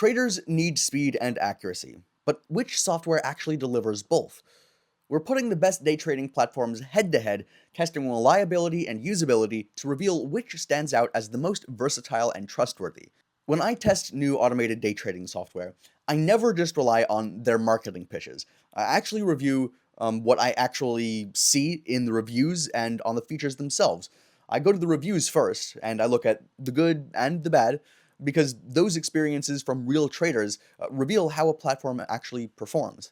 Traders need speed and accuracy, but which software actually delivers both? We're putting the best day trading platforms head to head, testing reliability and usability to reveal which stands out as the most versatile and trustworthy. When I test new automated day trading software, I never just rely on their marketing pitches. I actually review what I actually see in the reviews and on the features themselves. I go to the reviews first, and I look at the good and the bad, because those experiences from real traders reveal how a platform actually performs.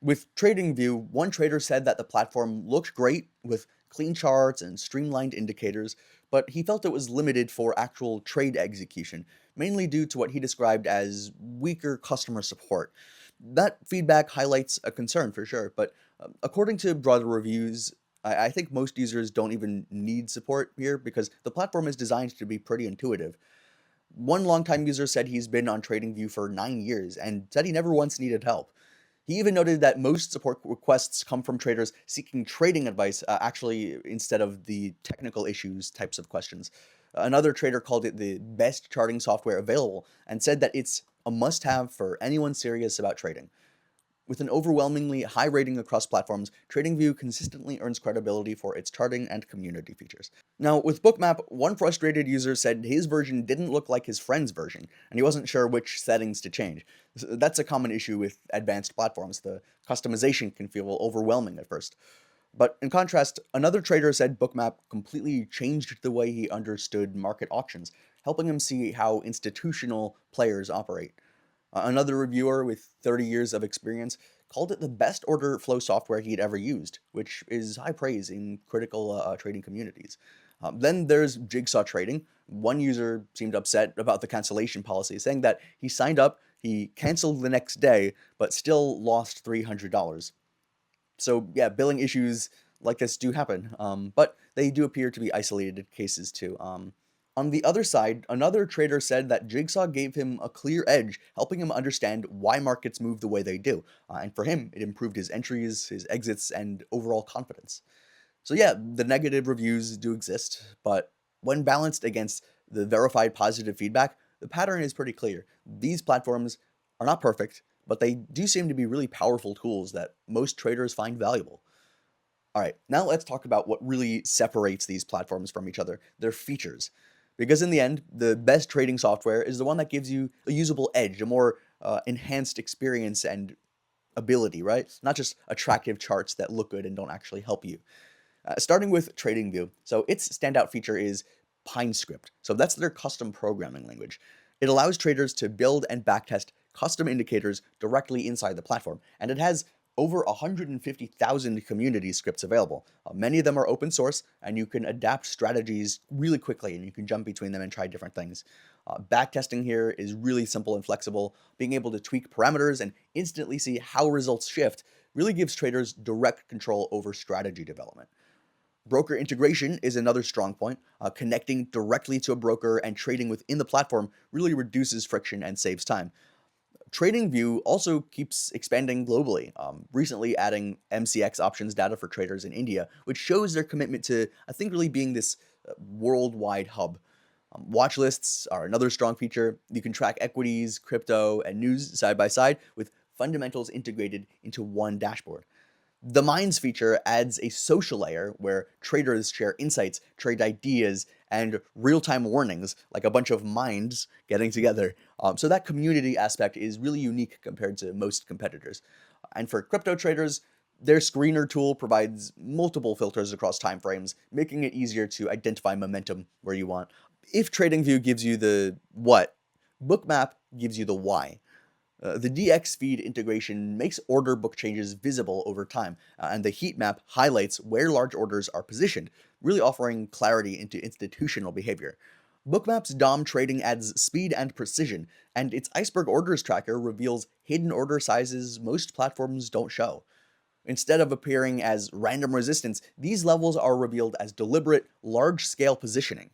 With TradingView, one trader said that the platform looked great with clean charts and streamlined indicators, but he felt it was limited for actual trade execution, mainly due to what he described as weaker customer support. That feedback highlights a concern for sure, but according to broader reviews, I think most users don't even need support here because the platform is designed to be pretty intuitive. One longtime user said he's been on TradingView for 9 years and said he never once needed help. He even noted that most support requests come from traders seeking trading advice, actually, instead of the technical issues types of questions. Another trader called it the best charting software available and said that it's a must have for anyone serious about trading. With an overwhelmingly high rating across platforms, TradingView consistently earns credibility for its charting and community features. Now, with Bookmap, one frustrated user said his version didn't look like his friend's version, and he wasn't sure which settings to change. That's a common issue with advanced platforms. The customization can feel overwhelming at first. But in contrast, another trader said Bookmap completely changed the way he understood market auctions, helping him see how institutional players operate. Another reviewer with 30 years of experience called it the best order flow software he'd ever used, which is high praise in critical trading communities. Then there's Jigsaw Trading. One user seemed upset about the cancellation policy, saying that he signed up, he canceled the next day, but still lost $300. So yeah, billing issues like this do happen, but they do appear to be isolated cases too. On the other side, another trader said that Jigsaw gave him a clear edge, helping him understand why markets move the way they do. And for him, it improved his entries, his exits, and overall confidence. So yeah, the negative reviews do exist, but when balanced against the verified positive feedback, the pattern is pretty clear. These platforms are not perfect, but they do seem to be really powerful tools that most traders find valuable. All right, now let's talk about what really separates these platforms from each other, their features. Because in the end, the best trading software is the one that gives you a usable edge, a more enhanced experience and ability, right? Not just attractive charts that look good and don't actually help you. Starting with TradingView. So its standout feature is PineScript. So that's their custom programming language. It allows traders to build and backtest custom indicators directly inside the platform, and it has over 150,000 community scripts available. Many of them are open source, and you can adapt strategies really quickly, and you can jump between them and try different things. Backtesting here is really simple and flexible. Being able to tweak parameters and instantly see how results shift really gives traders direct control over strategy development. Broker integration is another strong point. Connecting directly to a broker and trading within the platform really reduces friction and saves time. TradingView also keeps expanding globally, recently adding MCX options data for traders in India, which shows their commitment to, I think, really being this worldwide hub. Watch lists are another strong feature. You can track equities, crypto, and news side by side with fundamentals integrated into one dashboard. The Minds feature adds a social layer where traders share insights, trade ideas, and real time warnings, like a bunch of minds getting together. So that community aspect is really unique compared to most competitors. And for crypto traders, their screener tool provides multiple filters across timeframes, making it easier to identify momentum where you want. If TradingView gives you the what, Bookmap gives you the why. The DX feed integration makes order book changes visible over time, and the heat map highlights where large orders are positioned, really offering clarity into institutional behavior. Bookmap's DOM trading adds speed and precision, and its iceberg orders tracker reveals hidden order sizes most platforms don't show. Instead of appearing as random resistance, these levels are revealed as deliberate, large scale positioning.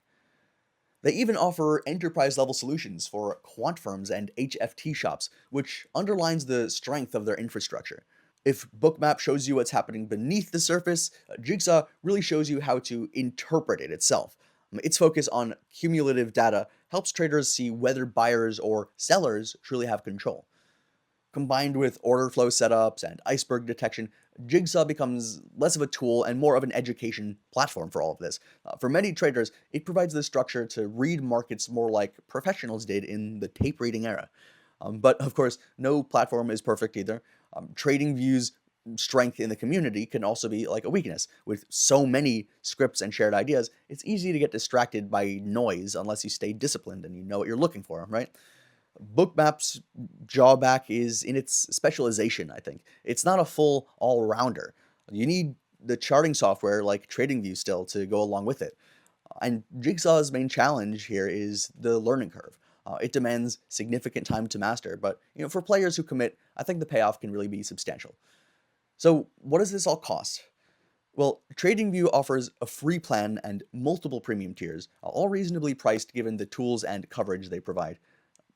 They even offer enterprise level solutions for quant firms and HFT shops, which underlines the strength of their infrastructure. If Bookmap shows you what's happening beneath the surface, Jigsaw really shows you how to interpret it itself. Its focus on cumulative data helps traders see whether buyers or sellers truly have control. Combined with order flow setups and iceberg detection, Jigsaw becomes less of a tool and more of an education platform for all of this. For many traders, it provides the structure to read markets more like professionals did in the tape reading era. But of course, no platform is perfect either. TradingView's strength in the community can also be like a weakness. With so many scripts and shared ideas, it's easy to get distracted by noise unless you stay disciplined and you know what you're looking for, right? Bookmap's drawback is in its specialization, I think. It's not a full all rounder. You need the charting software like TradingView still to go along with it. And Jigsaw's main challenge here is the learning curve. It demands significant time to master, but for players who commit, I think the payoff can really be substantial. So, what does this all cost? Well, TradingView offers a free plan and multiple premium tiers, all reasonably priced given the tools and coverage they provide.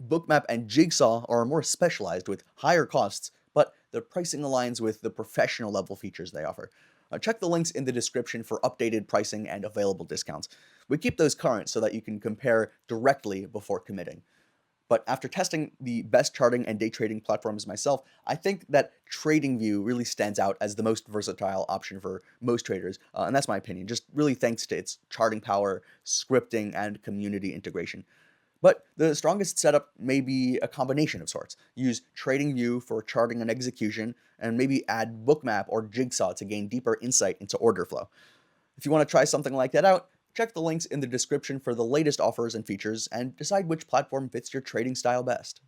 Bookmap and Jigsaw are more specialized with higher costs, but the pricing aligns with the professional level features they offer. Check the links in the description for updated pricing and available discounts. We keep those current so that you can compare directly before committing. But after testing the best charting and day trading platforms myself, I think that TradingView really stands out as the most versatile option for most traders, and that's my opinion, just really thanks to its charting power, scripting, and community integration. But the strongest setup may be a combination of sorts. Use TradingView for charting and execution, and maybe add Bookmap or Jigsaw to gain deeper insight into order flow. If you want to try something like that out, check the links in the description for the latest offers and features and decide which platform fits your trading style best.